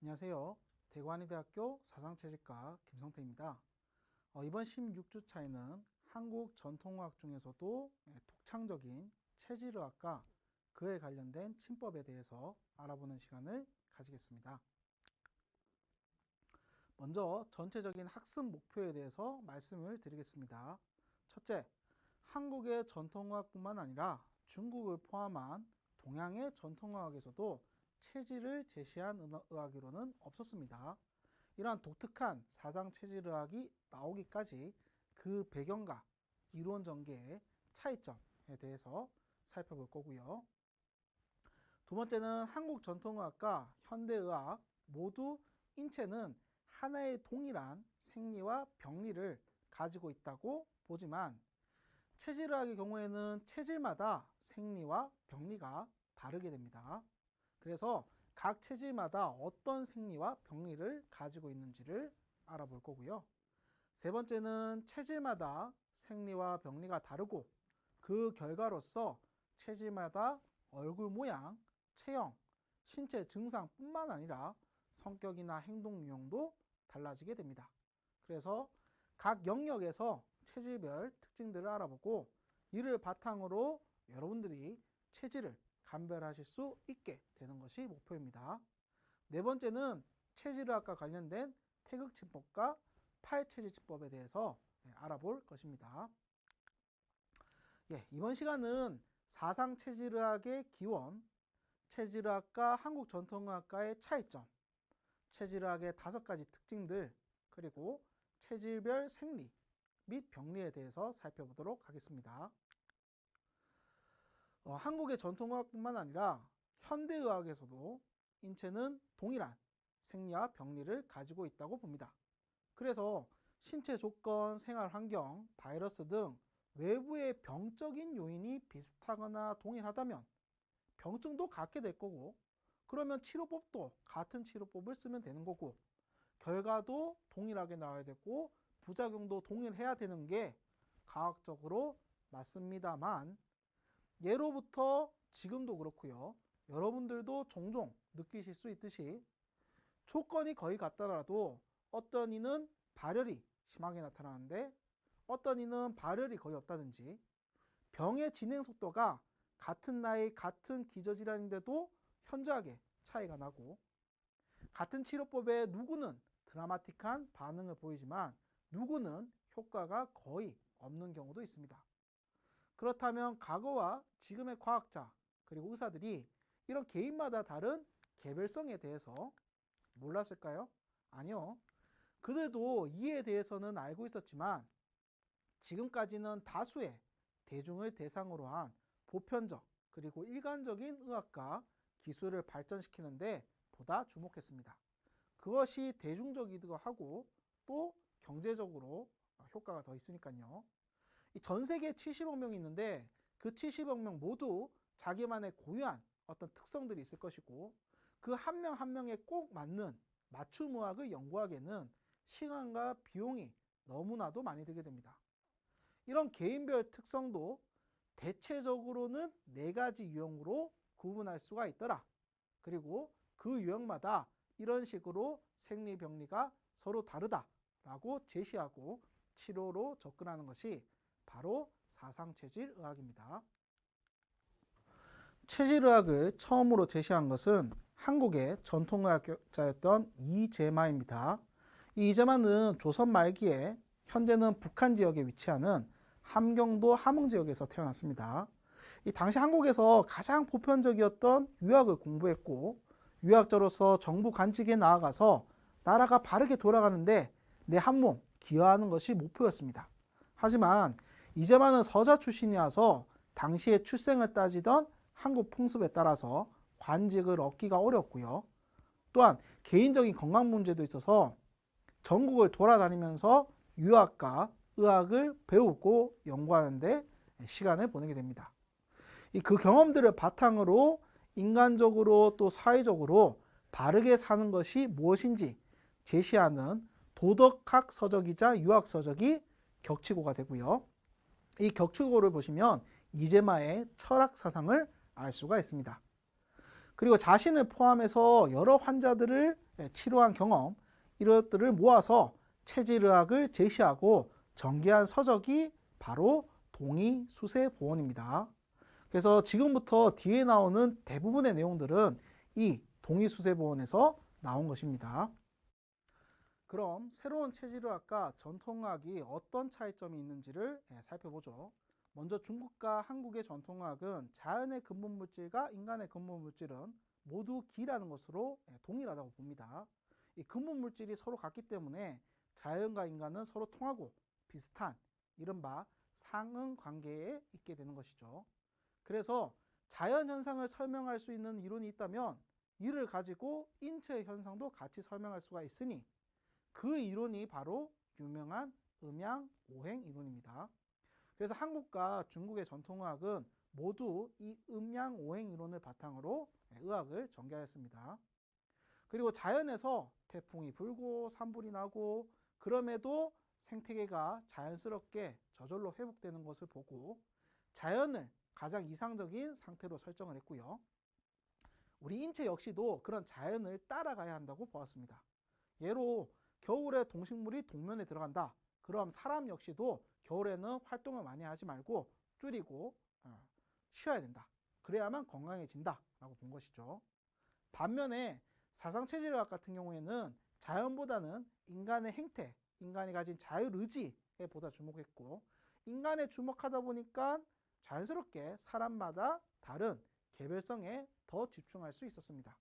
안녕하세요. 대구한의대학교 사상체질과 김성태입니다. 이번 16주차에는 한국 전통의학 중에서도 독창적인 체질의학과 그에 관련된 침법에 대해서 알아보는 시간을 가지겠습니다. 먼저 전체적인 학습 목표에 대해서 말씀을 드리겠습니다. 첫째, 한국의 전통의학뿐만 아니라 중국을 포함한 동양의 전통의학에서도 체질을 제시한 의학이론은 없었습니다. 이러한 독특한 사상체질의학이 나오기까지 그 배경과 이론 전개의 차이점에 대해서 살펴볼 거고요. 두 번째는 한국 전통의학과 현대의학 모두 인체는 하나의 동일한 생리와 병리를 가지고 있다고 보지만 체질의학의 경우에는 체질마다 생리와 병리가 다르게 됩니다. 그래서 각 체질마다 어떤 생리와 병리를 가지고 있는지를 알아볼 거고요. 세 번째는 체질마다 생리와 병리가 다르고 그 결과로서 체질마다 얼굴 모양, 체형, 신체 증상뿐만 아니라 성격이나 행동 유형도 달라지게 됩니다. 그래서 각 영역에서 체질별 특징들을 알아보고 이를 바탕으로 여러분들이 체질을 감별하실 수 있게 되는 것이 목표입니다. 네 번째는 체질의학과 관련된 태극침법과 팔체질침법에 대해서 알아볼 것입니다. 이번 시간은 사상체질의학의 기원, 체질의학과 한국전통의학과의 차이점, 체질의학의 5가지 특징들, 그리고 체질별 생리 및 병리에 대해서 살펴보도록 하겠습니다. 한국의 전통의학뿐만 아니라 현대의학에서도 인체는 동일한 생리와 병리를 가지고 있다고 봅니다. 그래서 신체 조건, 생활 환경, 바이러스 등 외부의 병적인 요인이 비슷하거나 동일하다면 병증도 같게 될 거고, 그러면 치료법도 같은 치료법을 쓰면 되는 거고, 결과도 동일하게 나와야 되고 부작용도 동일해야 되는 게 과학적으로 맞습니다만, 예로부터 지금도 그렇고요. 여러분들도 종종 느끼실 수 있듯이 조건이 거의 같더라도 어떤 이는 발열이 심하게 나타나는데 어떤 이는 발열이 거의 없다든지, 병의 진행 속도가 같은 나이 같은 기저질환인데도 현저하게 차이가 나고, 같은 치료법에 누구는 드라마틱한 반응을 보이지만 누구는 효과가 거의 없는 경우도 있습니다. 그렇다면 과거와 지금의 과학자 그리고 의사들이 이런 개인마다 다른 개별성에 대해서 몰랐을까요? 아니요. 그들도 이에 대해서는 알고 있었지만 지금까지는 다수의 대중을 대상으로 한 보편적 그리고 일관적인 의학과 기술을 발전시키는데 보다 주목했습니다. 그것이 대중적이기도 하고 또 경제적으로 효과가 더 있으니까요. 전 세계에 70억 명이 있는데 그 70억 명 모두 자기만의 고유한 어떤 특성들이 있을 것이고, 그 한 명 한 명에 꼭 맞는 맞춤의학을 연구하기에는 시간과 비용이 너무나도 많이 들게 됩니다. 이런 개인별 특성도 대체적으로는 4가지 유형으로 구분할 수가 있더라. 그리고 그 유형마다 이런 식으로 생리, 병리가 서로 다르다라고 제시하고 치료로 접근하는 것이 바로 사상체질의학입니다. 체질의학을 처음으로 제시한 것은 한국의 전통의학자였던 이재마입니다. 이 이재마는 조선 말기에 현재는 북한 지역에 위치하는 함경도 함흥 지역에서 태어났습니다. 이 당시 한국에서 가장 보편적이었던 유학을 공부했고, 유학자로서 정부 관직에 나아가서 나라가 바르게 돌아가는데 내 한 몸 기여하는 것이 목표였습니다. 하지만 이재마는 서자 출신이라서 당시의 출생을 따지던 한국 풍습에 따라서 관직을 얻기가 어렵고요. 또한 개인적인 건강 문제도 있어서 전국을 돌아다니면서 유학과 의학을 배우고 연구하는데 시간을 보내게 됩니다. 그 경험들을 바탕으로 인간적으로 또 사회적으로 바르게 사는 것이 무엇인지 제시하는 도덕학 서적이자 유학 서적이 격치고가 되고요. 이 격치고를 보시면 이재마의 철학 사상을 알 수가 있습니다. 그리고 자신을 포함해서 여러 환자들을 치료한 경험, 이런 것들을 모아서 체질의학을 제시하고 전개한 서적이 바로 동의수세보원입니다. 그래서 지금부터 뒤에 나오는 대부분의 내용들은 이 동의수세보원에서 나온 것입니다. 그럼 새로운 체질의학과 전통의학이 어떤 차이점이 있는지를 살펴보죠. 먼저 중국과 한국의 전통의학은 자연의 근본물질과 인간의 근본물질은 모두 기라는 것으로 동일하다고 봅니다. 이 근본물질이 서로 같기 때문에 자연과 인간은 서로 통하고 비슷한 이른바 상응 관계에 있게 되는 것이죠. 그래서 자연 현상을 설명할 수 있는 이론이 있다면 이를 가지고 인체의 현상도 같이 설명할 수가 있으니 그 이론이 바로 유명한 음양오행 이론입니다. 그래서 한국과 중국의 전통의학은 모두 이 음양오행 이론을 바탕으로 의학을 전개하였습니다. 그리고 자연에서 태풍이 불고 산불이 나고 그럼에도 생태계가 자연스럽게 저절로 회복되는 것을 보고 자연을 가장 이상적인 상태로 설정을 했고요. 우리 인체 역시도 그런 자연을 따라가야 한다고 보았습니다. 예로 겨울에 동식물이 동면에 들어간다. 그럼 사람 역시도 겨울에는 활동을 많이 하지 말고 줄이고 쉬어야 된다. 그래야만 건강해진다 라고 본 것이죠. 반면에 사상체질의학 같은 경우에는 자연보다는 인간의 행태, 인간이 가진 자율의지에 보다 주목했고 인간에 주목하다 보니까 자연스럽게 사람마다 다른 개별성에 더 집중할 수 있었습니다.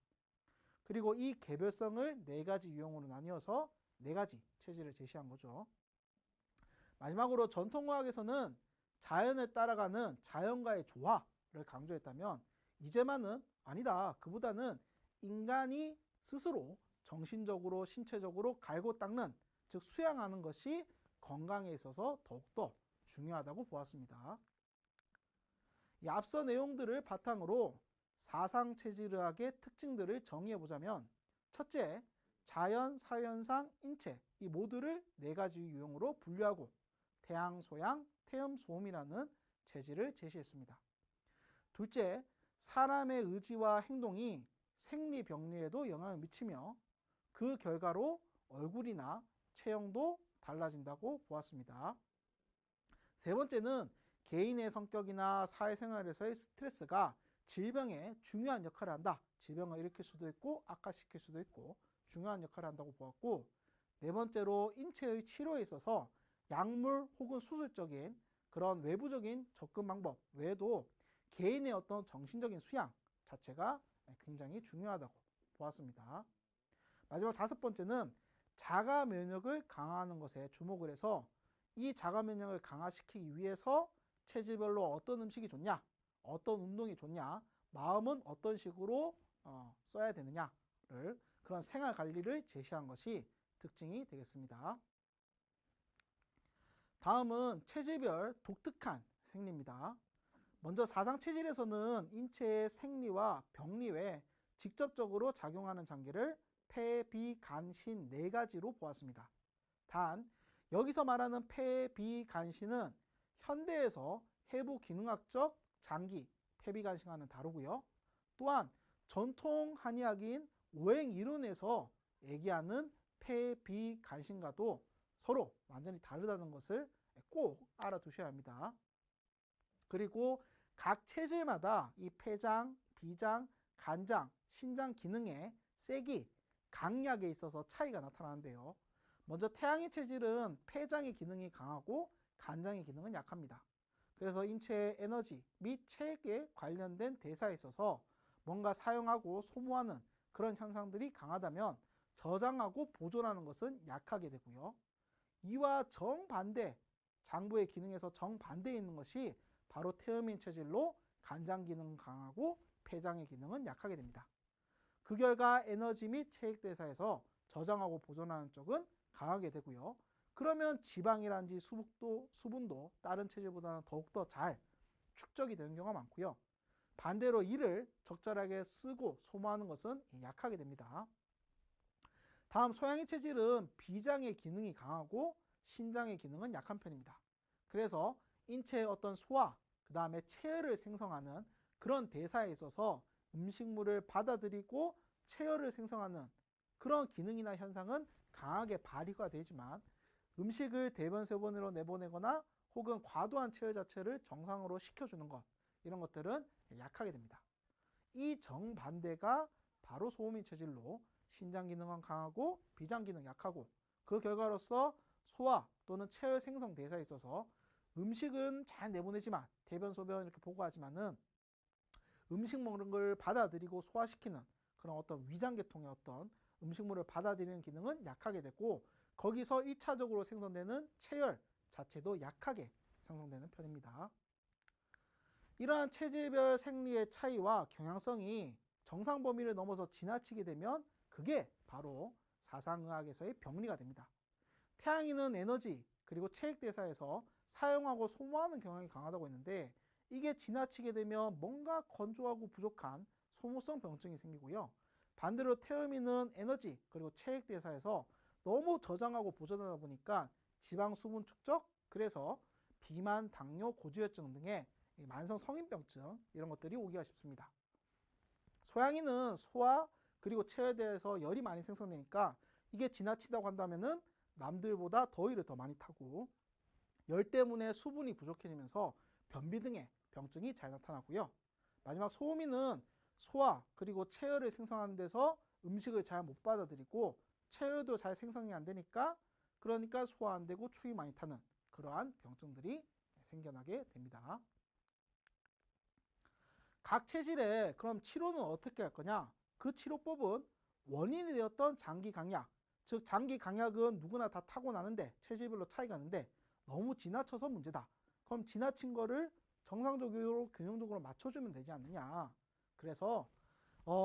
그리고 이 개별성을 4가지 유형으로 나뉘어서 4가지 체질을 제시한 거죠. 마지막으로 전통의학에서는 자연을 따라가는 자연과의 조화를 강조했다면 이제만은 아니다. 그보다는 인간이 스스로 정신적으로 신체적으로 갈고 닦는 즉 수양하는 것이 건강에 있어서 더욱더 중요하다고 보았습니다. 이 앞서 내용들을 바탕으로 사상체질의학의 특징들을 정의해보자면 첫째, 자연, 사회현상, 인체 이 모두를 4가지 유형으로 분류하고 태양, 소양, 태음, 소음이라는 체질을 제시했습니다. 둘째, 사람의 의지와 행동이 생리병리에도 영향을 미치며 그 결과로 얼굴이나 체형도 달라진다고 보았습니다. 세 번째는 개인의 성격이나 사회생활에서의 스트레스가 질병에 중요한 역할을 한다. 질병을 일으킬 수도 있고 악화시킬 수도 있고 중요한 역할을 한다고 보았고 네 번째로 인체의 치료에 있어서 약물 혹은 수술적인 그런 외부적인 접근 방법 외에도 개인의 어떤 정신적인 수양 자체가 굉장히 중요하다고 보았습니다. 마지막 5번째는 자가 면역을 강화하는 것에 주목을 해서 이 자가 면역을 강화시키기 위해서 체질별로 어떤 음식이 좋냐, 어떤 운동이 좋냐, 마음은 어떤 식으로 써야 되느냐를 그런 생활 관리를 제시한 것이 특징이 되겠습니다. 다음은 체질별 독특한 생리입니다. 먼저 사상체질에서는 인체의 생리와 병리 외에 직접적으로 작용하는 장기를 폐, 비, 간, 신 4가지로 보았습니다. 단 여기서 말하는 폐, 비, 간, 신은 현대에서 해부 기능학적 장기, 폐비간신과는 다르고요. 또한 전통 한의학인 오행 이론에서 얘기하는 폐비간신과도 서로 완전히 다르다는 것을 꼭 알아두셔야 합니다. 그리고 각 체질마다 이 폐장, 비장, 간장, 신장 기능의 세기, 강약에 있어서 차이가 나타나는데요. 먼저 태양의 체질은 폐장의 기능이 강하고 간장의 기능은 약합니다. 그래서 인체의 에너지 및 체액에 관련된 대사에 있어서 뭔가 사용하고 소모하는 그런 현상들이 강하다면 저장하고 보존하는 것은 약하게 되고요. 이와 정반대, 장부의 기능에서 정반대에 있는 것이 바로 태음인 체질로 간장 기능은 강하고 폐장의 기능은 약하게 됩니다. 그 결과 에너지 및 체액 대사에서 저장하고 보존하는 쪽은 강하게 되고요. 그러면 지방이란지 수분도 다른 체질보다는 더욱더 잘 축적이 되는 경우가 많고요. 반대로 이를 적절하게 쓰고 소모하는 것은 약하게 됩니다. 다음 소양의 체질은 비장의 기능이 강하고 신장의 기능은 약한 편입니다. 그래서 인체의 어떤 소화, 그 다음에 체열을 생성하는 그런 대사에 있어서 음식물을 받아들이고 체열을 생성하는 그런 기능이나 현상은 강하게 발휘가 되지만 음식을 대변 세번으로 내보내거나 혹은 과도한 체열 자체를 정상으로 시켜주는 것, 이런 것들은 약하게 됩니다. 이 정반대가 바로 소음인 체질로 신장 기능은 강하고 비장 기능 약하고, 그 결과로서 소화 또는 체열 생성 대사에 있어서 음식은 잘 내보내지만 대변 소변 이렇게 보고하지만은 음식 먹는 걸 받아들이고 소화시키는 그런 어떤 위장계통의 어떤 음식물을 받아들이는 기능은 약하게 되고, 거기서 1차적으로 생성되는 체열 자체도 약하게 생성되는 편입니다. 이러한 체질별 생리의 차이와 경향성이 정상 범위를 넘어서 지나치게 되면 그게 바로 사상의학에서의 병리가 됩니다. 태양인은 에너지 그리고 체액대사에서 사용하고 소모하는 경향이 강하다고 했는데, 이게 지나치게 되면 뭔가 건조하고 부족한 소모성 병증이 생기고요. 반대로 태음인은 에너지 그리고 체액대사에서 너무 저장하고 보존하다 보니까 지방 수분 축적, 그래서 비만, 당뇨, 고지혈증 등의 만성 성인병증 이런 것들이 오기가 쉽습니다. 소양인은 소화 그리고 체열에 대해서 열이 많이 생성되니까 이게 지나치다고 한다면은 남들보다 더위를 더 많이 타고 열 때문에 수분이 부족해지면서 변비 등의 병증이 잘 나타나고요. 마지막 소음인은 소화 그리고 체열을 생성하는 데서 음식을 잘 못 받아들이고 체열도 잘 생성이 안 되니까, 그러니까 소화 안 되고 추위 많이 타는 그러한 병증들이 생겨나게 됩니다. 각 체질에 그럼 치료는 어떻게 할 거냐? 그 치료법은 원인이 되었던 장기 강약, 즉 장기 강약은 누구나 다 타고나는데 체질별로 차이가 나는데 너무 지나쳐서 문제다. 그럼 지나친 거를 정상적으로 균형적으로 맞춰주면 되지 않느냐. 그래서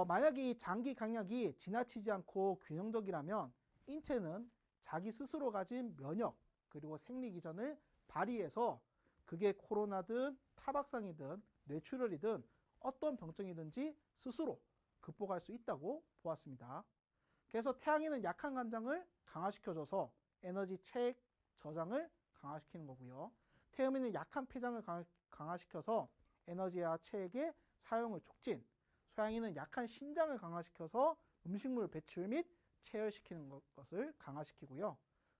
만약에 이 장기 강약이 지나치지 않고 균형적이라면 인체는 자기 스스로 가진 면역 그리고 생리 기전을 발휘해서 그게 코로나든 타박상이든 뇌출혈이든 어떤 병증이든지 스스로 극복할 수 있다고 보았습니다. 그래서 태양인은 약한 간장을 강화시켜줘서 에너지 체액 저장을 강화시키는 거고요. 태음인은 약한 폐장을 강화시켜서 에너지와 체액의 사용을 촉진, 소양인은 약한 신장을 강화시켜서 음식물 배출 및 체열시키는 것을 강화시키고요.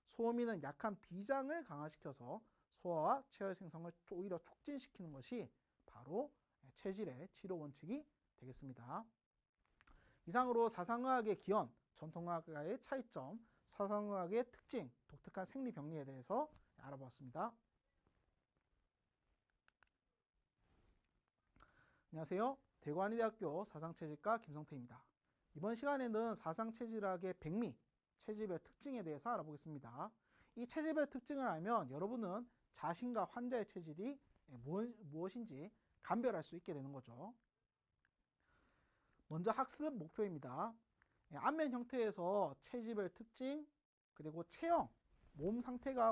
소음인은 약한 비장을 강화시켜서 소화와 체열 생성을 오히려 촉진시키는 것이 바로 체질의 치료 원칙이 되겠습니다. 이상으로 사상의학의 기원, 전통의학의 차이점, 사상의학의 특징, 독특한 생리병리에 대해서 알아보았습니다. 안녕하세요. 대구한의대학교 사상체질과 김성태입니다. 이번 시간에는 사상체질학의 백미, 체질별 특징에 대해서 알아보겠습니다. 이 체질별 특징을 알면 여러분은 자신과 환자의 체질이 무엇인지 감별할 수 있게 되는 거죠. 먼저 학습 목표입니다. 안면 형태에서 체질별 특징, 그리고 체형, 몸 형태가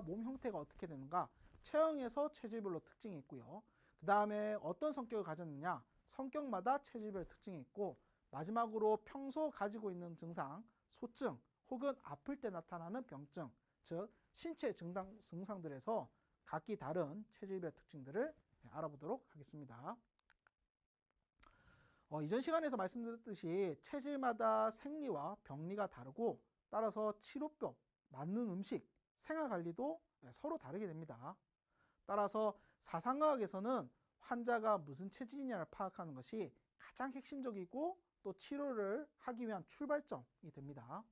어떻게 되는가, 체형에서 체질별로 특징이 있고요. 그 다음에 어떤 성격을 가졌느냐, 성격마다 체질별 특징이 있고, 마지막으로 평소 가지고 있는 증상, 소증 혹은 아플 때 나타나는 병증, 즉 신체 증상들에서 각기 다른 체질별 특징들을 알아보도록 하겠습니다. 이전 시간에서 말씀드렸듯이 체질마다 생리와 병리가 다르고, 따라서 치료법, 맞는 음식, 생활관리도 서로 다르게 됩니다. 따라서 사상의학에서는 환자가 무슨 체질이냐를 파악하는 것이 가장 핵심적이고 또 치료를 하기 위한 출발점이 됩니다.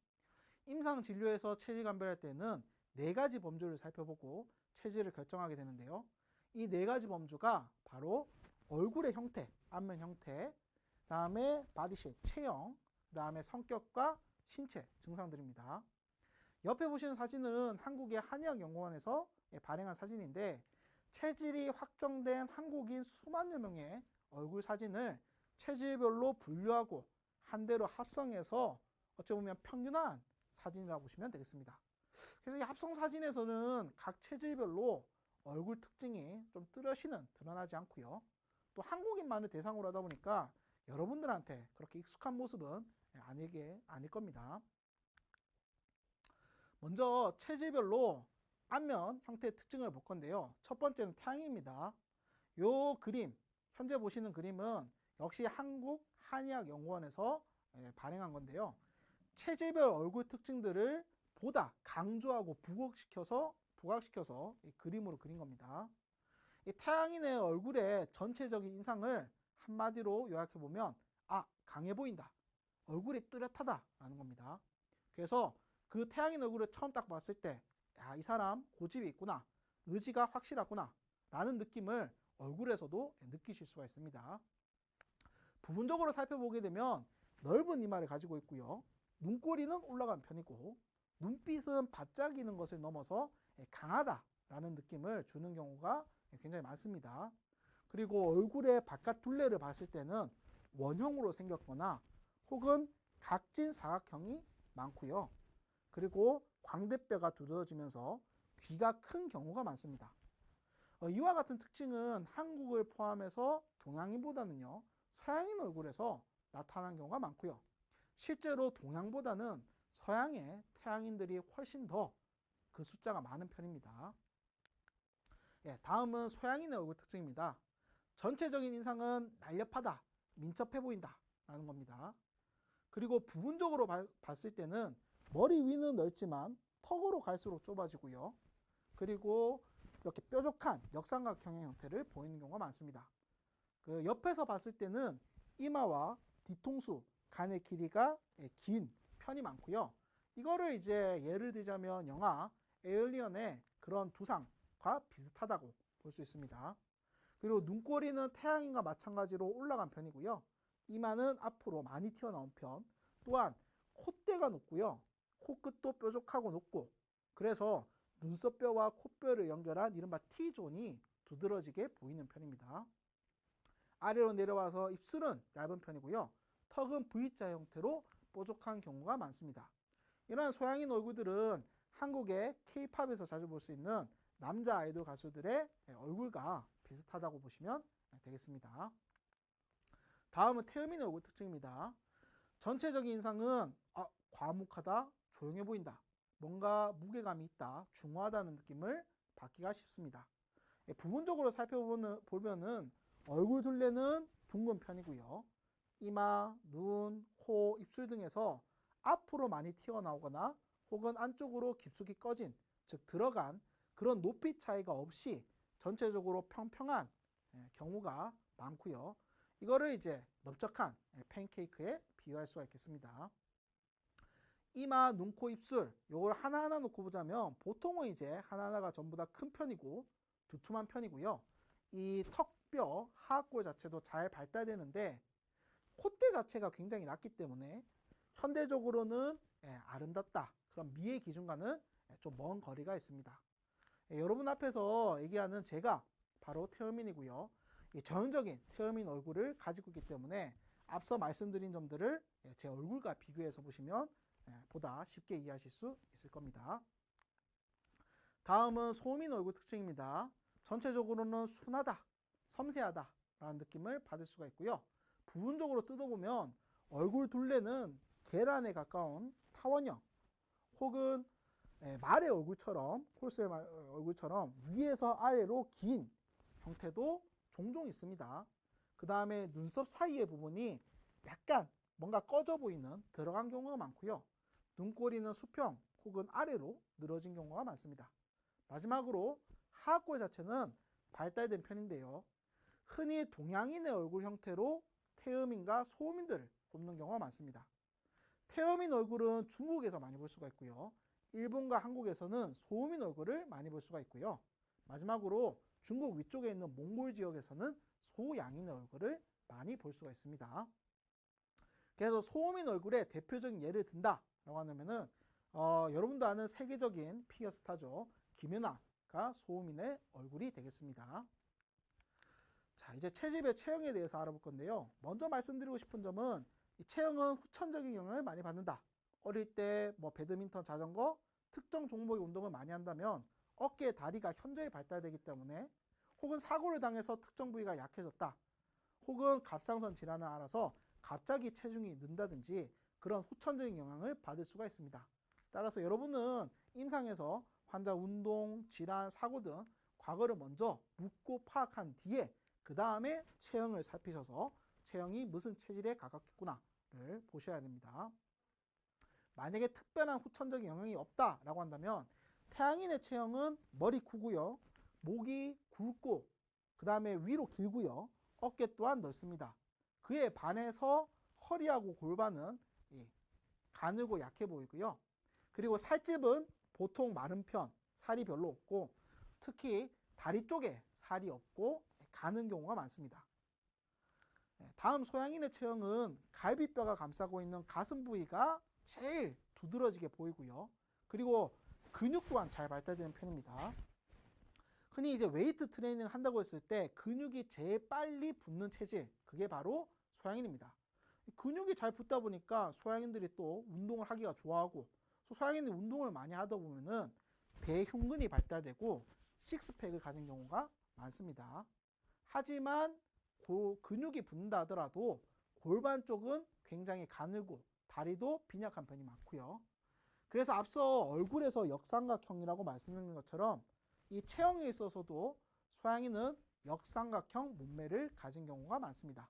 임상진료에서 체질 감별할 때는 4가지 범주를 살펴보고 체질을 결정하게 되는데요. 이 4가지 범주가 바로 얼굴의 형태, 안면 형태, 그 다음에 바디쉐입, 체형, 그 다음에 성격과 신체 증상들입니다. 옆에 보시는 사진은 한국의 한의학연구원에서 발행한 사진인데, 체질이 확정된 한국인 수만여 명의 얼굴 사진을 체질별로 분류하고 한 대로 합성해서 어찌 보면 평균한 사진이라고 보시면 되겠습니다. 그래서 이 합성 사진에서는 각 체질별로 얼굴 특징이 좀 뚜렷이는 드러나지 않고요. 또 한국인만을 대상으로 하다 보니까 여러분들한테 그렇게 익숙한 모습은 아닐 겁니다. 먼저 체질별로 안면 형태의 특징을 볼 건데요. 첫 번째는 태양입니다. 요 그림, 현재 보시는 그림은 역시 한국 한의학연구원에서 발행한 건데요. 체질별 얼굴 특징들을 보다 강조하고 부각시켜서 이 그림으로 그린 겁니다. 이 태양인의 얼굴의 전체적인 인상을 한마디로 요약해보면 강해 보인다, 얼굴이 뚜렷하다 라는 겁니다. 그래서 그 태양인 얼굴을 처음 딱 봤을 때 이 사람 고집이 있구나, 의지가 확실하구나 라는 느낌을 얼굴에서도 느끼실 수가 있습니다. 부분적으로 살펴보게 되면 넓은 이마를 가지고 있고요. 눈꼬리는 올라간 편이고 눈빛은 바짝이는 것을 넘어서 강하다라는 느낌을 주는 경우가 굉장히 많습니다. 그리고 얼굴의 바깥 둘레를 봤을 때는 원형으로 생겼거나 혹은 각진 사각형이 많고요. 그리고 광대뼈가 두드러지면서 귀가 큰 경우가 많습니다. 이와 같은 특징은 한국을 포함해서 동양인보다는요, 서양인 얼굴에서 나타나는 경우가 많고요. 실제로 동양보다는 서양의 태양인들이 훨씬 더 그 숫자가 많은 편입니다. 다음은 서양인의 얼굴 특징입니다. 전체적인 인상은 날렵하다, 민첩해 보인다 라는 겁니다. 그리고 부분적으로 봤을 때는 머리 위는 넓지만 턱으로 갈수록 좁아지고요. 그리고 이렇게 뾰족한 역삼각형의 형태를 보이는 경우가 많습니다. 그 옆에서 봤을 때는 이마와 뒤통수, 간의 길이가 긴 편이 많고요. 이거를 이제 예를 들자면 영화 에일리언의 그런 두상과 비슷하다고 볼 수 있습니다. 그리고 눈꼬리는 태양인과 마찬가지로 올라간 편이고요. 이마는 앞으로 많이 튀어나온 편, 또한 콧대가 높고요. 코끝도 뾰족하고 높고, 그래서 눈썹뼈와 콧뼈를 연결한 이른바 T존이 두드러지게 보이는 편입니다. 아래로 내려와서 입술은 얇은 편이고요. 턱은 V자 형태로 뾰족한 경우가 많습니다. 이러한 소양인 얼굴들은 한국의 K-팝에서 자주 볼 수 있는 남자 아이돌 가수들의 얼굴과 비슷하다고 보시면 되겠습니다. 다음은 태음인 얼굴 특징입니다. 전체적인 인상은 과묵하다, 조용해 보인다, 뭔가 무게감이 있다, 중후하다는 느낌을 받기가 쉽습니다. 부분적으로 살펴보면은 얼굴 둘레는 둥근 편이고요. 이마, 눈, 코, 입술 등에서 앞으로 많이 튀어나오거나 혹은 안쪽으로 깊숙이 꺼진, 즉 들어간 그런 높이 차이가 없이 전체적으로 평평한 경우가 많고요. 이거를 이제 넓적한 팬케이크에 비유할 수가 있겠습니다. 이마, 눈, 코, 입술 요걸 하나하나 놓고 보자면 보통은 이제 하나하나가 전부 다 큰 편이고 두툼한 편이고요. 이 턱뼈, 하악골 자체도 잘 발달되는데 콧대 자체가 굉장히 낮기 때문에 현대적으로는 아름답다, 그런 미의 기준과는 좀 먼 거리가 있습니다. 여러분 앞에서 얘기하는 제가 바로 태음인이고요. 전형적인 태음인 얼굴을 가지고 있기 때문에 앞서 말씀드린 점들을 제 얼굴과 비교해서 보시면 보다 쉽게 이해하실 수 있을 겁니다. 다음은 소음인 얼굴 특징입니다. 전체적으로는 순하다, 섬세하다 라는 느낌을 받을 수가 있고요. 부분적으로 뜯어보면 얼굴 둘레는 계란에 가까운 타원형 혹은 말의 얼굴처럼, 홀수의 얼굴처럼 위에서 아래로 긴 형태도 종종 있습니다. 그 다음에 눈썹 사이의 부분이 약간 뭔가 꺼져 보이는 들어간 경우가 많고요. 눈꼬리는 수평 혹은 아래로 늘어진 경우가 많습니다. 마지막으로 하악골 자체는 발달된 편인데요. 흔히 동양인의 얼굴 형태로 태음인과 소음인들을 꼽는 경우가 많습니다. 태음인 얼굴은 중국에서 많이 볼 수가 있고요. 일본과 한국에서는 소음인 얼굴을 많이 볼 수가 있고요. 마지막으로 중국 위쪽에 있는 몽골 지역에서는 소양인의 얼굴을 많이 볼 수가 있습니다. 그래서 소음인 얼굴의 대표적인 예를 든다라고 하면은 여러분도 아는 세계적인 피겨 스타죠. 김연아가 소음인의 얼굴이 되겠습니다. 자, 이제 체질별 체형에 대해서 알아볼 건데요. 먼저 말씀드리고 싶은 점은 이 체형은 후천적인 영향을 많이 받는다. 어릴 때 뭐 배드민턴, 자전거, 특정 종목의 운동을 많이 한다면 어깨, 다리가 현저히 발달되기 때문에 혹은 사고를 당해서 특정 부위가 약해졌다. 혹은 갑상선 질환을 앓아서 갑자기 체중이 는다든지 그런 후천적인 영향을 받을 수가 있습니다. 따라서 여러분은 임상에서 환자 운동, 질환, 사고 등 과거를 먼저 묻고 파악한 뒤에 그 다음에 체형을 살피셔서 체형이 무슨 체질에 가깝겠구나를 보셔야 됩니다. 만약에 특별한 후천적인 영향이 없다라고 한다면 태양인의 체형은 머리 크고요. 목이 굵고 그 다음에 위로 길고요. 어깨 또한 넓습니다. 그에 반해서 허리하고 골반은 가늘고 약해 보이고요. 그리고 살집은 보통 마른 편, 살이 별로 없고 특히 다리 쪽에 살이 없고 가는 경우가 많습니다. 다음 소양인의 체형은 갈비뼈가 감싸고 있는 가슴 부위가 제일 두드러지게 보이고요. 그리고 근육 또한 잘 발달되는 편입니다. 흔히 이제 웨이트 트레이닝 한다고 했을 때 근육이 제일 빨리 붙는 체질, 그게 바로 소양인입니다. 근육이 잘 붙다 보니까 소양인들이 또 운동을 하기가 좋아하고, 소양인들이 운동을 많이 하다 보면은 대흉근이 발달되고 식스팩을 가진 경우가 많습니다. 하지만 근육이 붙는다 하더라도 골반 쪽은 굉장히 가늘고 다리도 빈약한 편이 많고요. 그래서 앞서 얼굴에서 역삼각형이라고 말씀드린 것처럼 이 체형에 있어서도 소양인은 역삼각형 몸매를 가진 경우가 많습니다.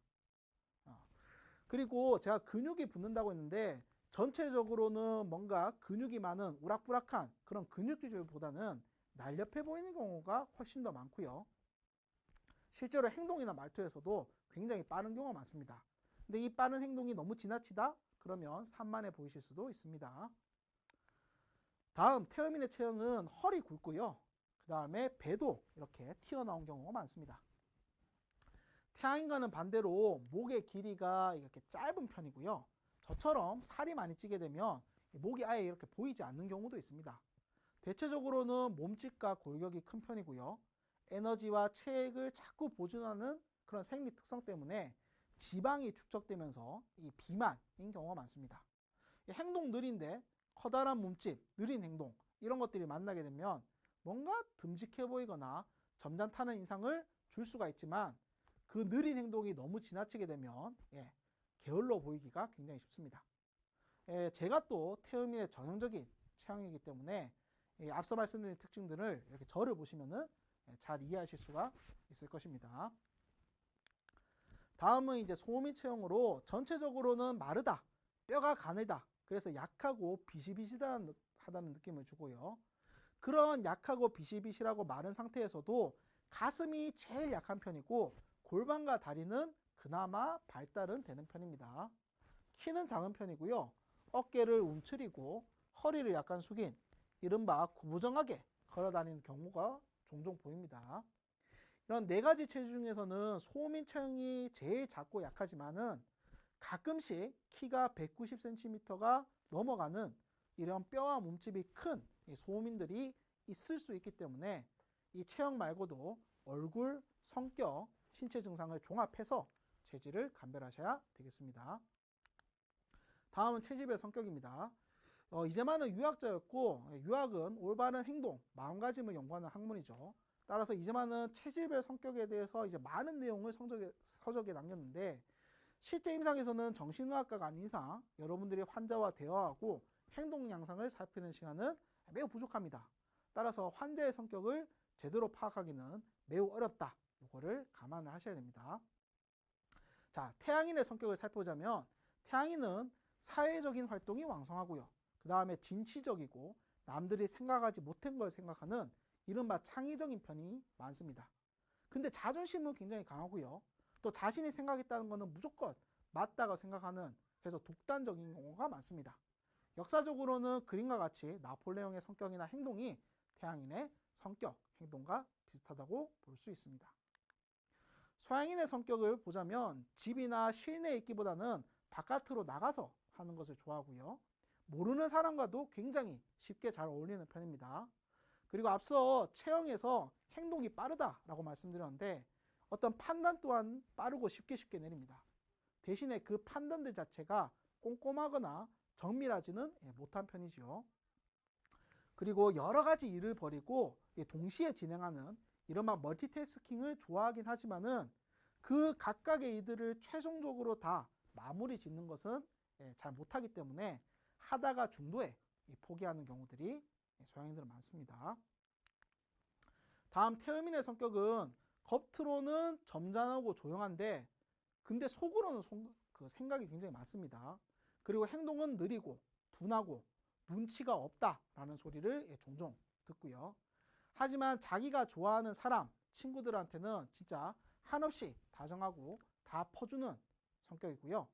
그리고 제가 근육이 붙는다고 했는데 전체적으로는 뭔가 근육이 많은 우락부락한 그런 근육질보다는 날렵해 보이는 경우가 훨씬 더 많고요. 실제로 행동이나 말투에서도 굉장히 빠른 경우가 많습니다. 근데 이 빠른 행동이 너무 지나치다? 그러면 산만해 보이실 수도 있습니다. 다음 태음인의 체형은 허리 굵고요. 그 다음에 배도 이렇게 튀어나온 경우가 많습니다. 태양인과는 반대로 목의 길이가 이렇게 짧은 편이고요. 저처럼 살이 많이 찌게 되면 목이 아예 이렇게 보이지 않는 경우도 있습니다. 대체적으로는 몸집과 골격이 큰 편이고요. 에너지와 체액을 자꾸 보존하는 그런 생리 특성 때문에 지방이 축적되면서 이 비만인 경우가 많습니다. 행동 느린데 커다란 몸집, 느린 행동 이런 것들이 만나게 되면 뭔가 듬직해 보이거나 점잖다는 인상을 줄 수가 있지만 그 느린 행동이 너무 지나치게 되면 게을러 보이기가 굉장히 쉽습니다. 제가 또 태음인의 전형적인 체형이기 때문에 앞서 말씀드린 특징들을 이렇게 저를 보시면은 잘 이해하실 수가 있을 것입니다. 다음은 이제 소음인 체형으로 전체적으로는 마르다, 뼈가 가늘다, 그래서 약하고 비실비실하다는 느낌을 주고요. 그런 약하고 비실비실하고 마른 상태에서도 가슴이 제일 약한 편이고 골반과 다리는 그나마 발달은 되는 편입니다. 키는 작은 편이고요. 어깨를 움츠리고 허리를 약간 숙인 이른바 구부정하게 걸어다니는 경우가 종종 보입니다. 이런 네 가지 체질 중에서는 소음인 체형이 제일 작고 약하지만은 가끔씩 키가 190cm가 넘어가는 이런 뼈와 몸집이 큰 소음인들이 있을 수 있기 때문에 이 체형 말고도 얼굴, 성격, 신체 증상을 종합해서 체질을 감별하셔야 되겠습니다. 다음은 체질별 성격입니다. 이재만은 유학자였고 유학은 올바른 행동, 마음가짐을 연구하는 학문이죠. 따라서 이재만은 체질별 성격에 대해서 이제 많은 내용을 서적에 남겼는데 실제 임상에서는 정신의학과가 아닌 이상 여러분들이 환자와 대화하고 행동 양상을 살피는 시간은 매우 부족합니다. 따라서 환자의 성격을 제대로 파악하기는 매우 어렵다. 이거를 감안을 하셔야 됩니다. 자, 태양인의 성격을 살펴보자면 태양인은 사회적인 활동이 왕성하고요. 그 다음에 진취적이고 남들이 생각하지 못한 걸 생각하는 이른바 창의적인 편이 많습니다. 근데 자존심은 굉장히 강하고요. 또 자신이 생각했다는 것은 무조건 맞다고 생각하는 그래서 독단적인 경우가 많습니다. 역사적으로는 그림과 같이 나폴레옹의 성격이나 행동이 태양인의 성격, 행동과 비슷하다고 볼 수 있습니다. 소양인의 성격을 보자면 집이나 실내에 있기보다는 바깥으로 나가서 하는 것을 좋아하고요. 모르는 사람과도 굉장히 쉽게 잘 어울리는 편입니다. 그리고 앞서 체형에서 행동이 빠르다라고 말씀드렸는데 어떤 판단 또한 빠르고 쉽게 내립니다. 대신에 그 판단들 자체가 꼼꼼하거나 정밀하지는 못한 편이죠. 그리고 여러 가지 일을 벌이고 동시에 진행하는 이른바 멀티태스킹을 좋아하긴 하지만은 그 각각의 일들을 최종적으로 다 마무리 짓는 것은 잘 못하기 때문에 하다가 중도에 포기하는 경우들이 소양인들은 많습니다. 다음 태음인의 성격은 겉으로는 점잖하고 조용한데 근데 속으로는 그 생각이 굉장히 많습니다. 그리고 행동은 느리고 둔하고 눈치가 없다라는 소리를 종종 듣고요. 하지만 자기가 좋아하는 사람, 친구들한테는 진짜 한없이 다정하고 다 퍼주는 성격이고요.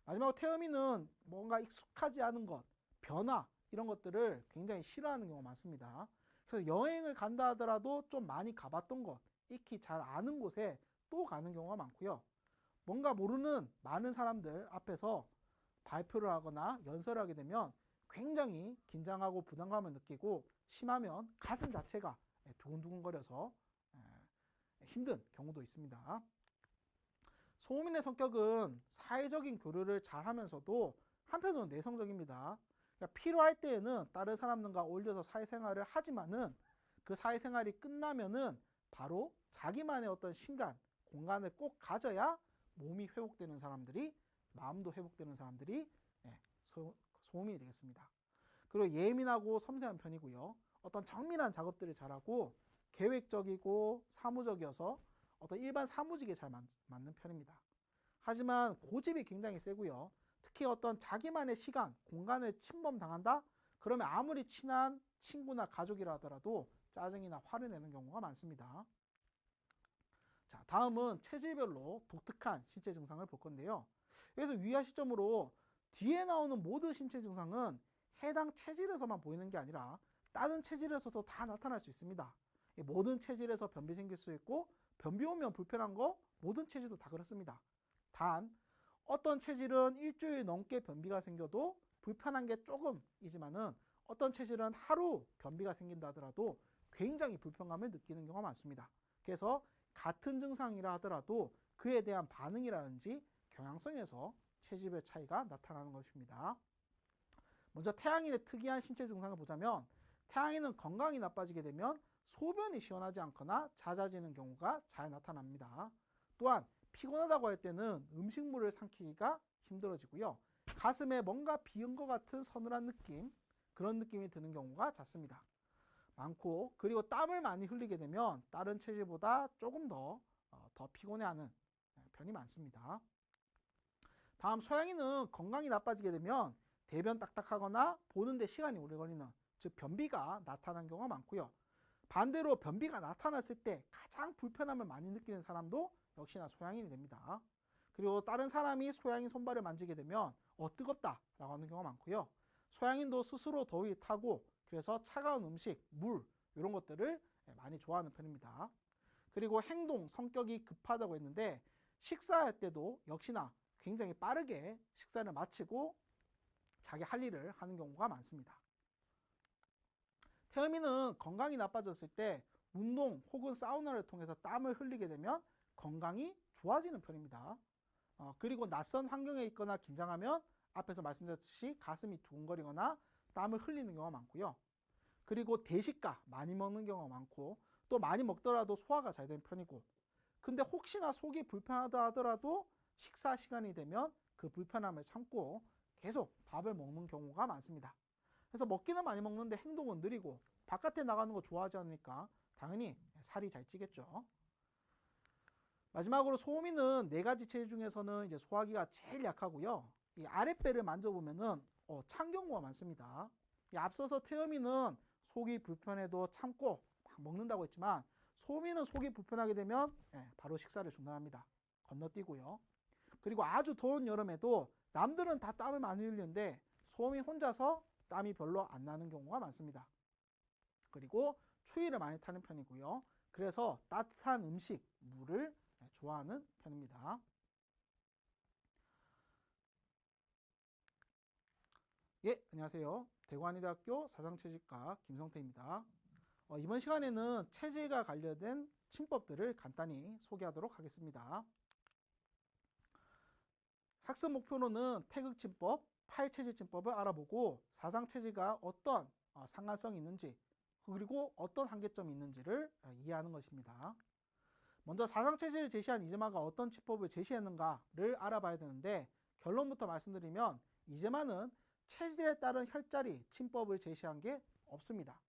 마지막으로 태음이는 뭔가 익숙하지 않은 것, 변화 이런 것들을 굉장히 싫어하는 경우가 많습니다. 그래서 여행을 간다 하더라도 좀 많이 가봤던 곳, 익히 잘 아는 곳에 또 가는 경우가 많고요. 뭔가 모르는 많은 사람들 앞에서 발표를 하거나 연설을 하게 되면 굉장히 긴장하고 부담감을 느끼고 심하면 가슴 자체가 두근두근거려서 힘든 경우도 있습니다. 소음인의 성격은 사회적인 교류를 잘 하면서도 한편으로는 내성적입니다. 그러니까 필요할 때에는 다른 사람들과 어울려서 사회생활을 하지만은 그 사회생활이 끝나면은 바로 자기만의 어떤 시간, 공간을 꼭 가져야 몸이 회복되는 사람들이, 마음도 회복되는 사람들이 소음인이 되겠습니다. 그리고 예민하고 섬세한 편이고요. 어떤 정밀한 작업들을 잘하고 계획적이고 사무적이어서 어떤 일반 사무직에 잘 맞는 편입니다. 하지만 고집이 굉장히 세고요. 특히 어떤 자기만의 시간, 공간을 침범당한다? 그러면 아무리 친한 친구나 가족이라 하더라도 짜증이나 화를 내는 경우가 많습니다. 자, 다음은 체질별로 독특한 신체 증상을 볼 건데요. 여기서 유의하실 점으로 뒤에 나오는 모든 신체 증상은 해당 체질에서만 보이는 게 아니라 다른 체질에서도 다 나타날 수 있습니다. 모든 체질에서 변비 생길 수 있고 변비 오면 불편한 거 모든 체질도 다 그렇습니다. 단 어떤 체질은 일주일 넘게 변비가 생겨도 불편한 게 조금이지만은 어떤 체질은 하루 변비가 생긴다 하더라도 굉장히 불편감을 느끼는 경우가 많습니다. 그래서 같은 증상이라 하더라도 그에 대한 반응이라든지 경향성에서 체질별 차이가 나타나는 것입니다. 먼저 태양인의 특이한 신체 증상을 보자면 태양인은 건강이 나빠지게 되면 소변이 시원하지 않거나 잦아지는 경우가 잘 나타납니다. 또한 피곤하다고 할 때는 음식물을 삼키기가 힘들어지고요. 가슴에 뭔가 비은 것 같은 서늘한 느낌, 그런 느낌이 드는 경우가 잦습니다. 많고, 그리고 땀을 많이 흘리게 되면 다른 체질보다 조금 더 피곤해하는 편이 많습니다. 다음 소양인은 건강이 나빠지게 되면 대변 딱딱하거나 보는데 시간이 오래 걸리는, 즉 변비가 나타나는 경우가 많고요. 반대로 변비가 나타났을 때 가장 불편함을 많이 느끼는 사람도 역시나 소양인이 됩니다. 그리고 다른 사람이 소양인 손발을 만지게 되면 뜨겁다 라고 하는 경우가 많고요. 소양인도 스스로 더위 타고 그래서 차가운 음식, 물 이런 것들을 많이 좋아하는 편입니다. 그리고 행동, 성격이 급하다고 했는데 식사할 때도 역시나 굉장히 빠르게 식사를 마치고 자기 할 일을 하는 경우가 많습니다. 태음인은 건강이 나빠졌을 때 운동 혹은 사우나를 통해서 땀을 흘리게 되면 건강이 좋아지는 편입니다. 그리고 낯선 환경에 있거나 긴장하면 앞에서 말씀드렸듯이 가슴이 두근거리거나 땀을 흘리는 경우가 많고요. 그리고 대식가 많이 먹는 경우가 많고 또 많이 먹더라도 소화가 잘 되는 편이고 근데 혹시나 속이 불편하다 하더라도 식사 시간이 되면 그 불편함을 참고 계속 밥을 먹는 경우가 많습니다. 그래서 먹기는 많이 먹는데 행동은 느리고 바깥에 나가는 거 좋아하지 않으니까 당연히 살이 잘 찌겠죠. 마지막으로 소음인은 4가지 체질 중에서는 이제 소화기가 제일 약하고요. 이 아랫배를 만져보면은 찬 경우가 많습니다. 앞서서 태음인은 속이 불편해도 참고 막 먹는다고 했지만 소음인은 속이 불편하게 되면 바로 식사를 중단합니다. 건너뛰고요. 그리고 아주 더운 여름에도 남들은 다 땀을 많이 흘리는데 소음인 혼자서 땀이 별로 안 나는 경우가 많습니다. 그리고 추위를 많이 타는 편이고요. 그래서 따뜻한 음식, 물을 좋아하는 편입니다. 예, 안녕하세요. 대구한의대학교 사상체질과 김성태입니다. 이번 시간에는 체질과 관련된 침법들을 간단히 소개하도록 하겠습니다. 학습 목표로는 태극침법, 팔체질침법을 알아보고 사상체질과 어떤 상관성이 있는지 그리고 어떤 한계점이 있는지를 이해하는 것입니다. 먼저 사상체질을 제시한 이재만가 어떤 치법을 제시했는가를 알아봐야 되는데 결론부터 말씀드리면 이재만은 체질에 따른 혈자리, 침법을 제시한 게 없습니다.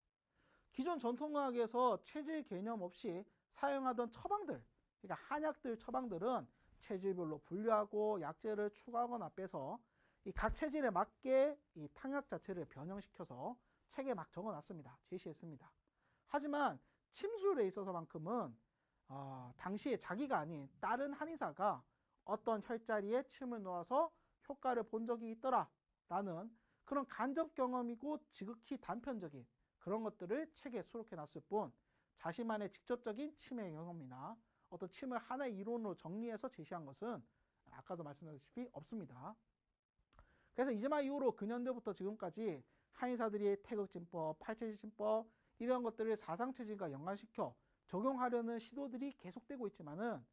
기존 전통의학에서 체질 개념 없이 사용하던 처방들, 그러니까 한약들 처방들은 체질별로 분류하고 약제를 추가하거나 빼서 이 각 체질에 맞게 이 탕약 자체를 변형시켜서 책에 막 적어놨습니다. 제시했습니다. 하지만 침술에 있어서만큼은 당시에 자기가 아닌 다른 한의사가 어떤 혈자리에 침을 놓아서 효과를 본 적이 있더라 라는 그런 간접 경험이고 지극히 단편적인 그런 것들을 책에 수록해 놨을 뿐 자신만의 직접적인 침의 경험이나 어떤 침을 하나의 이론으로 정리해서 제시한 것은 아까도 말씀드렸다시피 없습니다. 그래서 이즈마 이후로 근현대부터 지금까지 한의사들이 태극진법, 팔체질진법 이런 것들을 사상체질과 연관시켜 적용하려는 시도들이 계속되고 있지만은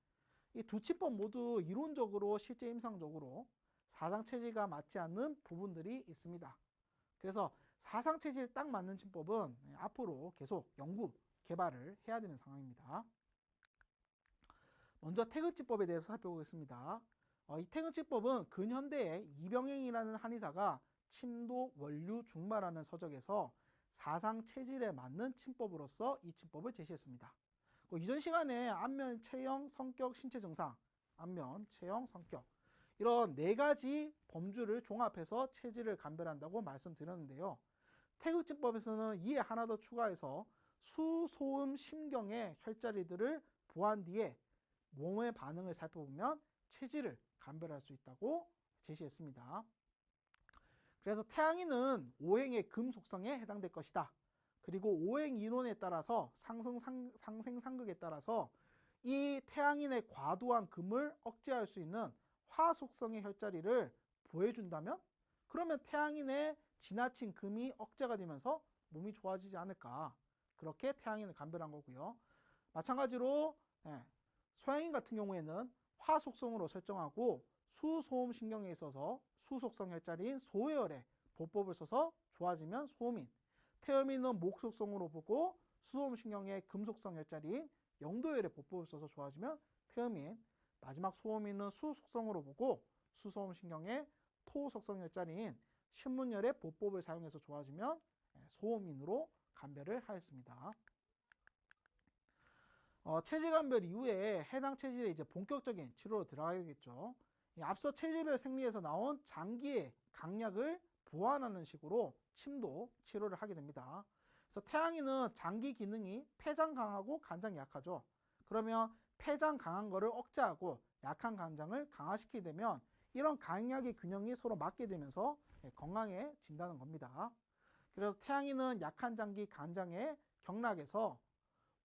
이 두 치법 모두 이론적으로 실제 임상적으로 사상체질과 맞지 않는 부분들이 있습니다. 그래서 사상체질에 딱 맞는 치법은 앞으로 계속 연구, 개발을 해야 되는 상황입니다. 먼저 태극치법에 대해서 살펴보겠습니다. 이 태극치법은 근현대에 이병행이라는 한의사가 침도 원류 중마라는 서적에서 사상 체질에 맞는 침법으로서 이 침법을 제시했습니다. 이전 시간에 안면, 체형, 성격, 신체 증상, 안면, 체형, 성격 이런 네 가지 범주를 종합해서 체질을 감별한다고 말씀드렸는데요. 태극진법에서는 이에 하나 더 추가해서 수, 소음, 심경의 혈자리들을 보한 뒤에 몸의 반응을 살펴보면 체질을 감별할 수 있다고 제시했습니다. 그래서 태양인은 오행의 금 속성에 해당될 것이다. 그리고 오행 이론에 따라서 상생상극에 따라서 이 태양인의 과도한 금을 억제할 수 있는 화 속성의 혈자리를 보여준다면 그러면 태양인의 지나친 금이 억제가 되면서 몸이 좋아지지 않을까. 그렇게 태양인을 감별한 거고요. 마찬가지로 소양인 같은 경우에는 화 속성으로 설정하고 수소음 신경에 있어서 수 속성 혈자리인 소혈의 보법을 써서 좋아지면 소음인, 태음인은 목 속성으로 보고 수소음 신경의 금 속성 혈자리인 영도혈의 보법을 써서 좋아지면 태음인, 마지막 소음인은 수 속성으로 보고 수소음 신경의 토 속성 혈자리인 신문열의 보법을 사용해서 좋아지면 소음인으로 감별을 하였습니다. 체질 감별 이후에 해당 체질에 이제 본격적인 치료로 들어가야겠죠. 앞서 체질별 생리에서 나온 장기의 강약을 보완하는 식으로 침도 치료를 하게 됩니다. 그래서 태양인은 장기 기능이 폐장 강하고 간장 약하죠. 그러면 폐장 강한 거를 억제하고 약한 간장을 강화시키게 되면 이런 강약의 균형이 서로 맞게 되면서 건강해진다는 겁니다. 그래서 태양인은 약한 장기 간장의 경락에서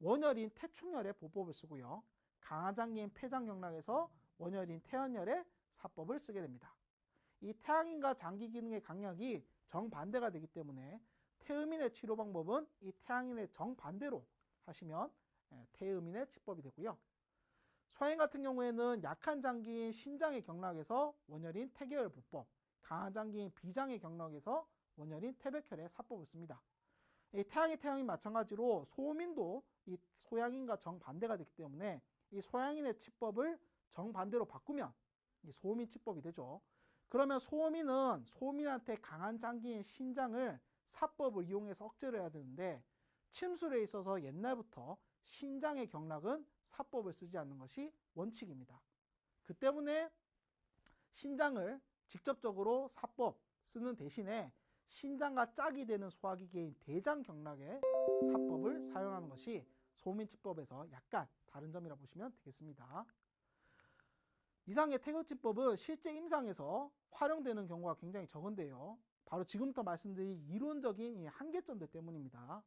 원혈인 태충혈의 보법을 쓰고요. 강한 장기인 폐장 경락에서 원혈인 태연혈의 사법을 쓰게 됩니다. 이 태양인과 장기 기능의 강약이 정반대가 되기 때문에 태음인의 치료 방법은 이 태양인의 정반대로 하시면 태음인의 치법이 되고요. 소양 같은 경우에는 약한 장기인 신장의 경락에서 원혈인 태계혈 보법, 강한 장기인 비장의 경락에서 원혈인 태백혈의 사법을 씁니다. 이 태양인 마찬가지로 소음인도 이 소양인과 정반대가 되기 때문에 이 소양인의 치법을 정반대로 바꾸면 이 소음인 치법이 되죠. 그러면 소음인은 소음인한테 강한 장기인 신장을 사법을 이용해서 억제를 해야 되는데 침술에 있어서 옛날부터 신장의 경락은 사법을 쓰지 않는 것이 원칙입니다. 그 때문에 신장을 직접적으로 사법 쓰는 대신에 신장과 짝이 되는 소화기계인 대장 경락의 사법을 사용하는 것이 소음인치법에서 약간 다른 점이라 보시면 되겠습니다. 이상의 태극진법은 실제 임상에서 활용되는 경우가 굉장히 적은데요. 바로 지금부터 말씀드린 이론적인 이 한계점들 때문입니다.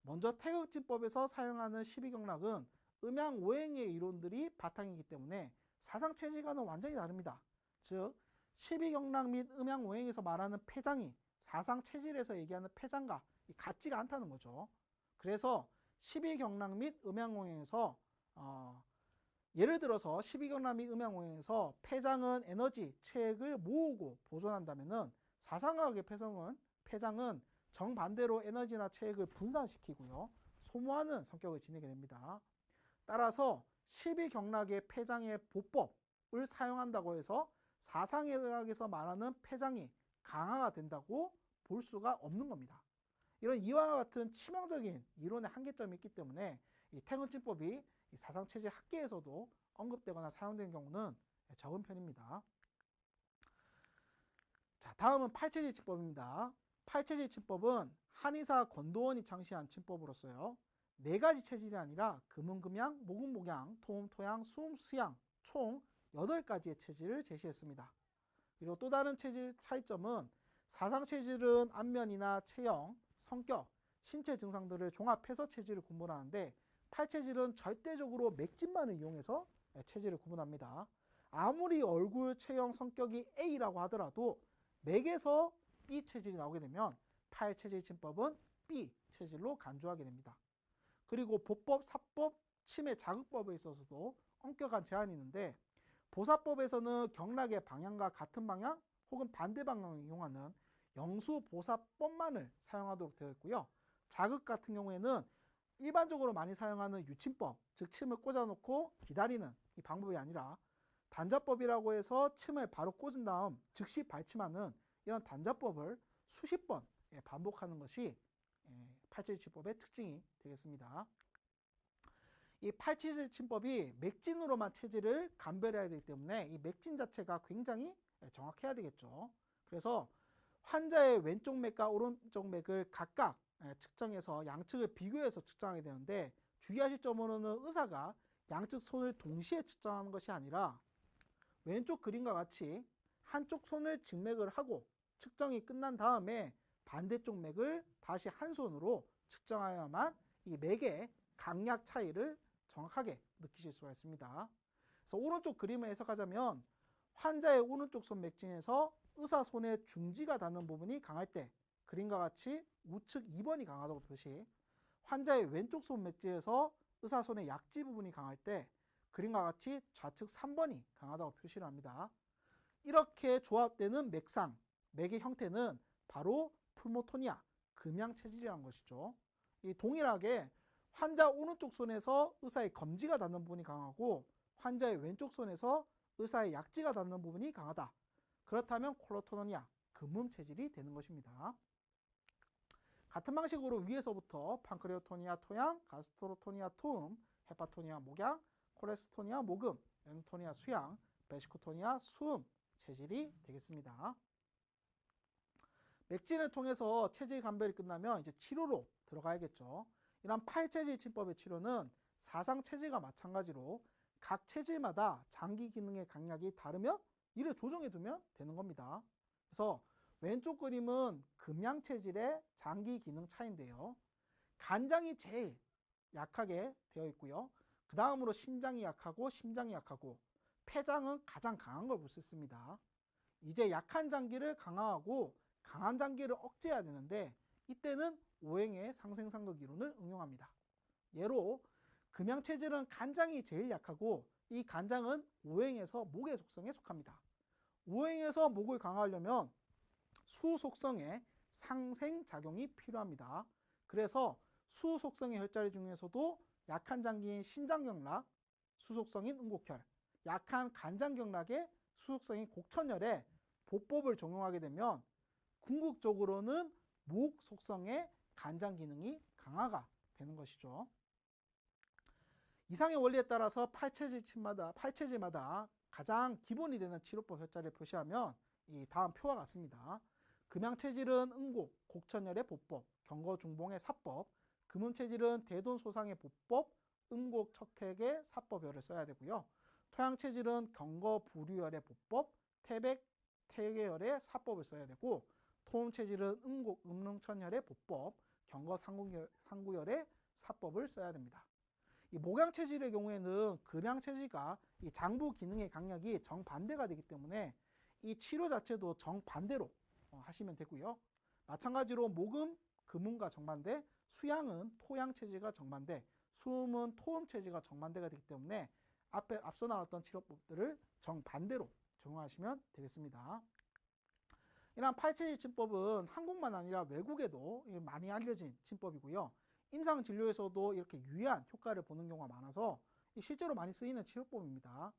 먼저 태극진법에서 사용하는 12경락은 음양오행의 이론들이 바탕이기 때문에 사상체질과는 완전히 다릅니다. 즉 12경락 및 음양오행에서 말하는 폐장이 사상체질에서 얘기하는 폐장과 같지가 않다는 거죠. 그래서 12경락 및 음양오행에서 예를 들어서 12경락 및 음양오행에서 폐장은 에너지, 체액을 모으고 보존한다면은 사상과학의 폐장은 정반대로 에너지나 체액을 분산시키고요. 소모하는 성격을 지니게 됩니다. 따라서 12경락의 폐장의 보법을 사용한다고 해서 사상의학에서 말하는 폐장이 강화가 된다고 볼 수가 없는 겁니다. 이런 이와 같은 치명적인 이론의 한계점이 있기 때문에 이 태극진법이 사상체질 학계에서도 언급되거나 사용되는 경우는 적은 편입니다. 자, 다음은 팔체질 침법입니다. 팔체질 침법은 한의사 권도원이 창시한 침법으로서요. 4가지 체질이 아니라 금은 금양, 목은 목양, 토음 토양, 수음 수양 총 8가지의 체질을 제시했습니다. 그리고 또 다른 체질 차이점은 사상 체질은 안면이나 체형, 성격, 신체 증상들을 종합해서 체질을 구분하는데 팔체질은 절대적으로 맥진만을 이용해서 체질을 구분합니다. 아무리 얼굴, 체형, 성격이 A라고 하더라도 맥에서 B 체질이 나오게 되면 팔체질 침법은 B 체질로 간주하게 됩니다. 그리고 보법, 사법, 치매 자극법에 있어서도 엄격한 제한이 있는데 보사법에서는 경락의 방향과 같은 방향 혹은 반대 방향을 이용하는 영수보사법만을 사용하도록 되어 있고요. 자극 같은 경우에는 일반적으로 많이 사용하는 유침법, 즉 침을 꽂아놓고 기다리는 이 방법이 아니라 단자법이라고 해서 침을 바로 꽂은 다음 즉시 발침하는 이런 단자법을 수십 번 반복하는 것이 팔체질침법의 특징이 되겠습니다. 이 팔체질침법이 맥진으로만 체질을 감별해야 되기 때문에 이 맥진 자체가 굉장히 정확해야 되겠죠. 그래서 환자의 왼쪽 맥과 오른쪽 맥을 각각 측정해서 양측을 비교해서 측정하게 되는데 주의하실 점으로는 의사가 양측 손을 동시에 측정하는 것이 아니라 왼쪽 그림과 같이 한쪽 손을 직맥을 하고 측정이 끝난 다음에 반대쪽 맥을 다시 한 손으로 측정하여야만 이 맥의 강약 차이를 정확하게 느끼실 수가 있습니다. 그래서 오른쪽 그림을 해석하자면 환자의 오른쪽 손 맥진에서 의사 손의 중지가 닿는 부분이 강할 때 그림과 같이 우측 2번이 강하다고 표시, 환자의 왼쪽 손 맥진에서 의사 손의 약지 부분이 강할 때 그림과 같이 좌측 3번이 강하다고 표시를 합니다. 이렇게 조합되는 맥상, 맥의 형태는 바로 풀모토니아, 금양체질이라는 것이죠. 이 동일하게 환자 오른쪽 손에서 의사의 검지가 닿는 부분이 강하고 환자의 왼쪽 손에서 의사의 약지가 닿는 부분이 강하다. 그렇다면 콜로토노니아, 금음 체질이 되는 것입니다. 같은 방식으로 위에서부터 판크레오토니아 토양, 가스트로토니아 토음, 헤파토니아 목양, 콜레스토니아 목음, 렌토니아 수양, 베시코토니아 수음 체질이 되겠습니다. 맥진을 통해서 체질 감별이 끝나면 이제 치료로 들어가야겠죠. 이런 팔체질 침법의 치료는 사상 체질과 마찬가지로 각 체질마다 장기 기능의 강약이 다르면 이를 조정해 두면 되는 겁니다. 그래서 왼쪽 그림은 금양 체질의 장기 기능 차인데요. 간장이 제일 약하게 되어 있고요. 그 다음으로 신장이 약하고 심장이 약하고 폐장은 가장 강한 걸 볼 수 있습니다. 이제 약한 장기를 강화하고 강한 장기를 억제해야 되는데 이때는 오행의 상생상극 이론을 응용합니다. 예로 금양 체질은 간장이 제일 약하고 이 간장은 오행에서 목의 속성에 속합니다. 오행에서 목을 강화하려면 수 속성의 상생작용이 필요합니다. 그래서 수 속성의 혈자리 중에서도 약한 장기인 신장경락, 수속성인 응곡혈, 약한 간장경락의 수속성인 곡천혈에 보법을 적용하게 되면 궁극적으로는 목 속성의 간장 기능이 강화가 되는 것이죠. 이상의 원리에 따라서 팔체질마다 가장 기본이 되는 치료법 혈자리를 표시하면 이 다음 표와 같습니다. 금양체질은 응곡, 곡천혈의 보법, 경거중봉의 사법, 금음체질은 대돈소상의 보법, 응곡, 척택의 사법열을 써야 되고요. 토양체질은 경거부류열의 보법, 태백, 태계열의 사법을 써야 되고 토음체질은 응곡, 음릉천열의 보법, 경거상구열의 사법을 써야 됩니다. 이 목양체질의 경우에는 금양체질과 이 장부 기능의 강약이 정반대가 되기 때문에 이 치료 자체도 정반대로 하시면 되고요. 마찬가지로 목음, 금음과 정반대, 수양은 토양체질과 정반대, 수음은 토음체질과 정반대가 되기 때문에 앞서 나왔던 치료법들을 정반대로 적용하시면 되겠습니다. 이러한 팔체질 침법은 한국만 아니라 외국에도 많이 알려진 침법이고요. 임상진료에서도 이렇게 유의한 효과를 보는 경우가 많아서 실제로 많이 쓰이는 치료법입니다.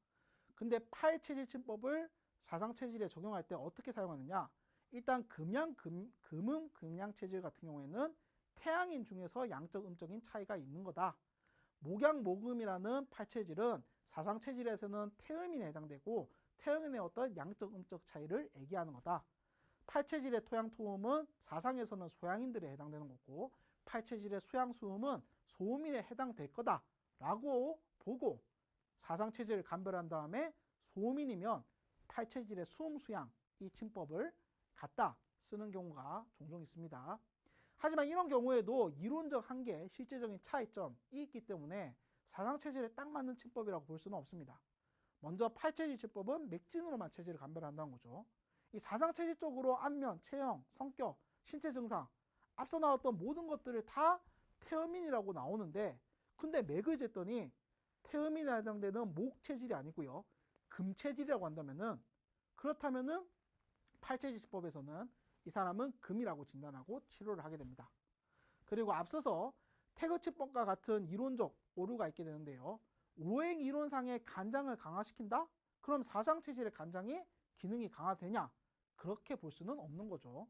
근데 팔체질 침법을 사상체질에 적용할 때 어떻게 사용하느냐? 일단 금음, 금양체질 같은 경우에는 태양인 중에서 양적, 음적인 차이가 있는 거다. 목양, 목음이라는 팔체질은 사상체질에서는 태음인에 해당되고 태형인의 어떤 양적, 음적 차이를 얘기하는 거다. 팔체질의 토양토음은 사상에서는 소양인들에 해당되는 거고 팔체질의 수양수음은 소음인에 해당될 거다라고 보고 사상체질을 감별한 다음에 소음인이면 팔체질의 수음, 수양 이 침법을 갖다 쓰는 경우가 종종 있습니다. 하지만 이런 경우에도 이론적 한계, 실제적인 차이점이 있기 때문에 사상체질에 딱 맞는 침법이라고 볼 수는 없습니다. 먼저 팔체질 침법은 맥진으로만 체질을 감별한다는 거죠. 이 사상체질적으로 안면, 체형, 성격, 신체 증상 앞서 나왔던 모든 것들을 다 태음인이라고 나오는데 근데 맥을 쟀더니 태음인에 해당되는 목체질이 아니고요. 금체질이라고 한다면은 그렇다면은 팔체질법에서는 이 사람은 금이라고 진단하고 치료를 하게 됩니다. 그리고 앞서서 태그치법과 같은 이론적 오류가 있게 되는데요. 오행 이론상의 간장을 강화시킨다? 그럼 사상체질의 간장이 기능이 강화되냐? 그렇게 볼 수는 없는 거죠.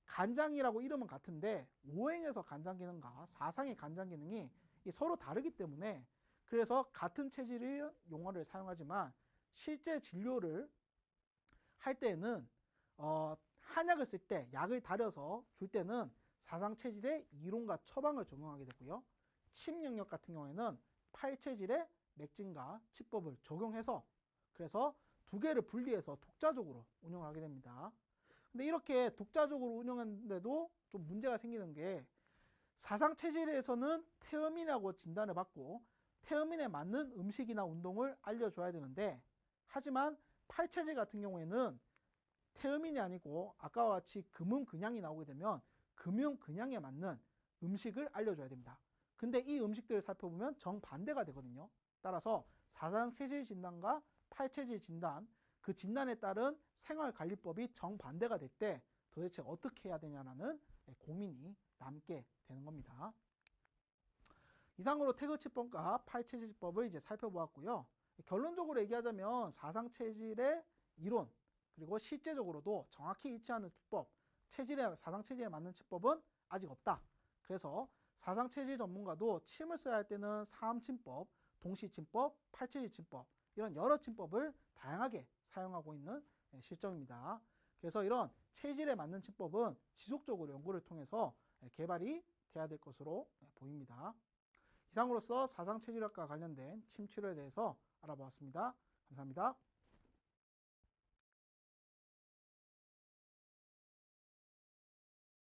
간장이라고 이름은 같은데 오행에서 간장 기능과 사상의 간장 기능이 서로 다르기 때문에 그래서 같은 체질의 용어를 사용하지만 실제 진료를 할 때는 한약을 쓸 때 약을 달여서 줄 때는 사상체질의 이론과 처방을 적용하게 되고요. 침 영역 같은 경우에는 팔체질의 맥진과 치법을 적용해서 그래서 두 개를 분리해서 독자적으로 운영을 하게 됩니다. 근데 이렇게 독자적으로 운영하는데도 좀 문제가 생기는 게 사상체질에서는 태음인이라고 진단을 받고 태음인에 맞는 음식이나 운동을 알려줘야 되는데 하지만 팔체질 같은 경우에는 태음인이 아니고 아까와 같이 금음근양이 나오게 되면 금융근양에 맞는 음식을 알려줘야 됩니다. 근데 이 음식들을 살펴보면 정반대가 되거든요. 따라서 사상체질 진단과 팔체질 진단, 그 진단에 따른 생활관리법이 정반대가 될 때 도대체 어떻게 해야 되냐라는 고민이 남게 되는 겁니다. 이상으로 태그치법과 팔체질법을 이제 살펴보았고요. 결론적으로 얘기하자면 사상체질의 이론 그리고 실제적으로도 정확히 일치하는 치법, 사상체질에 맞는 치법은 아직 없다. 그래서 사상체질 전문가도 침을 써야 할 때는 사암침법, 동시침법, 팔체질침법 이런 여러 침법을 다양하게 사용하고 있는 실정입니다. 그래서 이런 체질에 맞는 침법은 지속적으로 연구를 통해서 개발이 돼야 될 것으로 보입니다. 이상으로서 사상체질학과 관련된 침치료에 대해서 알아보았습니다. 감사합니다.